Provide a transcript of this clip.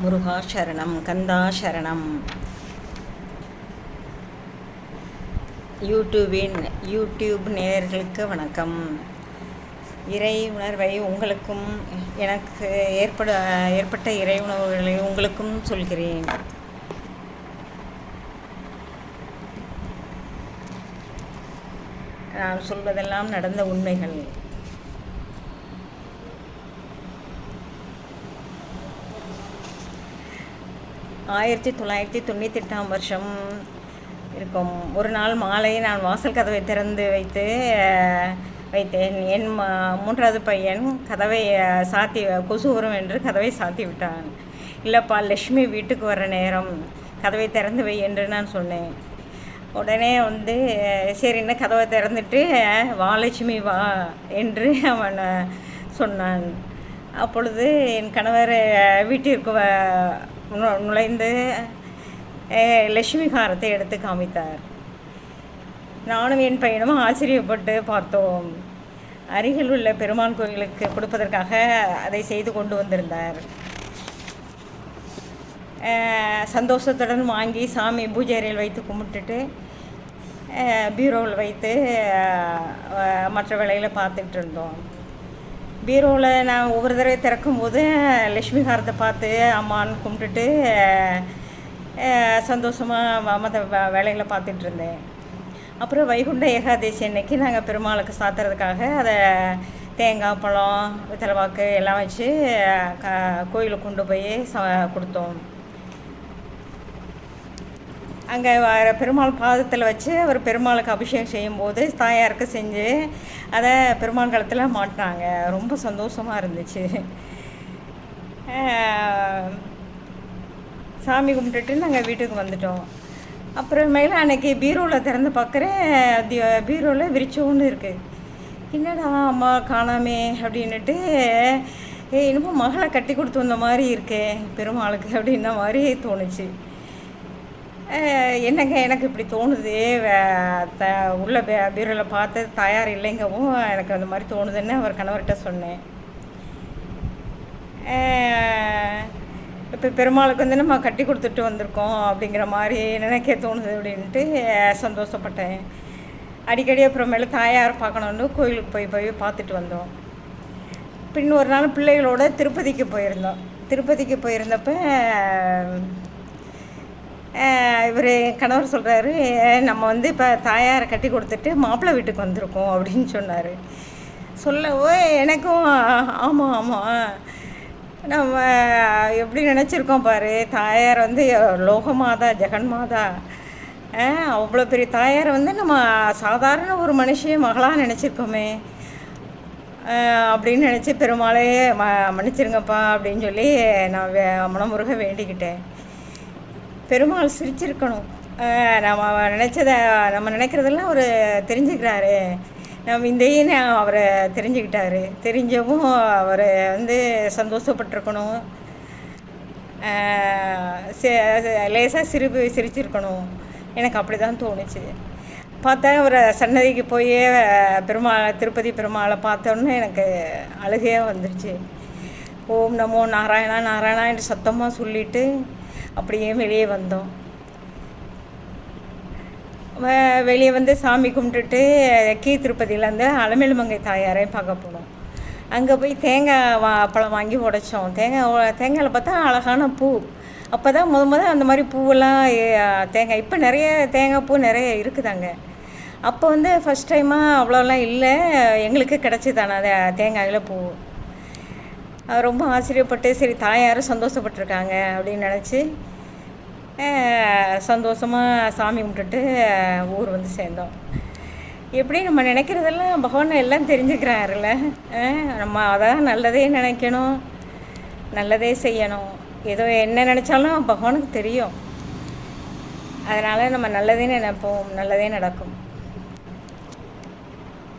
முருகா சரணம், கந்தா சரணம். யூடியூப் நேயர்களுக்கு வணக்கம். இறை உணர்வை உங்களுக்கும் எனக்கு ஏற்பட்ட இறை உணர்வுகளை உங்களுக்கும் சொல்கிறேன். நான் சொல்வதெல்லாம் நடந்த உண்மைகள். 1998 வருஷம் இருக்கும். ஒரு நாள் மாலை நான் வாசல் கதவை திறந்து வைத்தேன். என் மூன்றாவது பையன் கதவை சாத்தி கொசு வரும் என்று கதவை சாத்தி விட்டான். இல்லைப்பா, லக்ஷ்மி வீட்டுக்கு வர நேரம், கதவை திறந்து வை என்று நான் சொன்னேன். உடனே சரின்னு கதவை திறந்துட்டு, வா லட்சுமி வா என்று அவன் சொன்னான். அப்பொழுது என் கணவர் வீட்டிற்கு நுழைந்து லட்சுமி ஹாரத்தை எடுத்து காமித்தார். நானும் என் பையனும் ஆச்சரியப்பட்டு பார்த்தோம். அருகில் உள்ள பெருமாள் கோயிலுக்கு கொடுப்பதற்காக அதை செய்து கொண்டு வந்திருந்தார். சந்தோஷத்துடன் வாங்கி சாமி பூஜை அறையில் வைத்து கும்பிட்டுட்டு பீரோவில் வைத்து மற்ற வேலையில் பார்த்துட்டு இருந்தோம். பீரோவில் நான் ஒவ்வொரு தடவை திறக்கும்போது லக்ஷ்மி ஹாரத்தை பார்த்து அம்மான்னு கும்பிட்டுட்டு சந்தோஷமாக மற்ற வேலைகளை பார்த்துட்டு இருந்தேன். அப்புறம் வைகுண்ட ஏகாதசி அன்னைக்கு நாங்கள் பெருமாளுக்கு சாத்துறதுக்காக அதை தேங்காய், பழம், வெத்தலைப்பாக்கு எல்லாம் வச்சு கோயிலுக்கு கொண்டு போய் கொடுத்தோம். அங்கே பெருமாள் பாதத்தில் வச்சு அவர் பெருமாளுக்கு அபிஷேகம் செய்யும்போது தாயாருக்கு செஞ்சு அதை பெருமாள் காலத்தில் மாட்டினாங்க. ரொம்ப சந்தோஷமாக இருந்துச்சு. சாமி கும்பிட்டுட்டு நாங்கள் வீட்டுக்கு வந்துட்டோம். அப்புறமேல அன்றைக்கி பீரோவில் திறந்து பார்க்குறேன், பீரோவில் விரிச்சோன்னு இருக்குது. என்னடா அம்மா காணாமே அப்படின்னுட்டு, இன்னமும் மகளை கட்டி கொடுத்து வந்த மாதிரி இருக்கே பெருமாளுக்கு அப்படின்ன மாதிரி தோணுச்சு. என்னங்க எனக்கு இப்படி தோணுது, உள்ள பீரோவில் பார்த்து தயார் இல்லைங்கவும் எனக்கு அந்த மாதிரி தோணுதுன்னு அவர் கணவர்கிட்ட சொன்னேன். இப்போ பெருமாளுக்கு நம்ம கட்டி கொடுத்துட்டு வந்திருக்கோம் அப்படிங்கிற மாதிரி நினைக்க தோணுது அப்படின்ட்டு சந்தோஷப்பட்டேன். அடிக்கடி அப்புறமேல தாயார் பார்க்கணுன்னு கோயிலுக்கு போய் பார்த்துட்டு வந்தோம். பின் ஒரு நாள் பிள்ளைகளோட திருப்பதிக்கு போயிருந்தப்போ இவர் கணவர் சொல்கிறாரு, நம்ம இப்போ தாயாரை கட்டி கொடுத்துட்டு மாப்பிள்ளை வீட்டுக்கு வந்திருக்கோம் அப்படின்னு சொன்னார். சொல்லவோ எனக்கும் ஆமாம் நம்ம எப்படி நினச்சிருக்கோம் பாரு, தாயார் லோகமாதா, ஜெகன்மாதா, அவ்வளோ பெரிய தாயாரை நம்ம சாதாரண ஒரு மனுஷன் மகளாக நினச்சிருக்கோமே அப்படின்னு நினச்சி பெருமாளே மன்னிச்சிருங்கப்பா அப்படின்னு சொல்லி நான் மனமுருக வேண்டிக்கிட்டேன். பெருமாள் சிரிச்சிருக்கணும். நம்ம நினைக்கிறதெல்லாம் அவர் தெரிஞ்சுக்கிறாரு. நம்ம இதையும் அவரை தெரிஞ்சுக்கிட்டாரு. தெரிஞ்சவும் அவர் சந்தோஷப்பட்டிருக்கணும். லேசாக சிரிச்சிருக்கணும். எனக்கு அப்படி தான் தோணுச்சு. பார்த்தா அவர் சன்னதிக்கு போய் திருப்பதி பெருமாளை பார்த்தோன்னே எனக்கு அழுகையாக வந்துருச்சு. ஓம் நமோ நாராயணா நாராயணா என்று சத்தமாக சொல்லிவிட்டு அப்படியே வெளியே வந்தோம். வெளியே சாமி கும்பிட்டுட்டு திருப்பதியில் அலமேலுமங்கை தாயாரையும் பார்க்க போனோம். அங்கே போய் தேங்காய் பழம் வாங்கி உடைச்சோம். தேங்காயில் பார்த்தா அழகான பூ. அப்போ தான் முத அந்த மாதிரி பூவெல்லாம் தேங்காய், இப்போ நிறைய தேங்காய் பூ நிறைய இருக்குதாங்க. அப்போ ஃபஸ்ட் டைமாக அவ்வளோலாம் இல்லை, எங்களுக்கு கிடச்சிதானே அது தேங்காயில் பூ. ரொம்ப ஆச்சரியப்பட்டு, சரி தாயாரும் சந்தோஷப்பட்டிருக்காங்க அப்படின்னு நினச்சி சந்தோஷமாக சாமி கும்பிட்டுட்டு ஊர் சேர்ந்தோம். எப்படி நம்ம நினைக்கிறதெல்லாம் பகவான் எல்லாம் தெரிஞ்சுக்கிறாருல்ல. நம்ம அதான் நல்லதே நினைக்கணும், நல்லதே செய்யணும். ஏதோ என்ன நினச்சாலும் பகவானுக்கு தெரியும். அதனால் நம்ம நல்லதே நினைப்போம், நல்லதே நடக்கும்.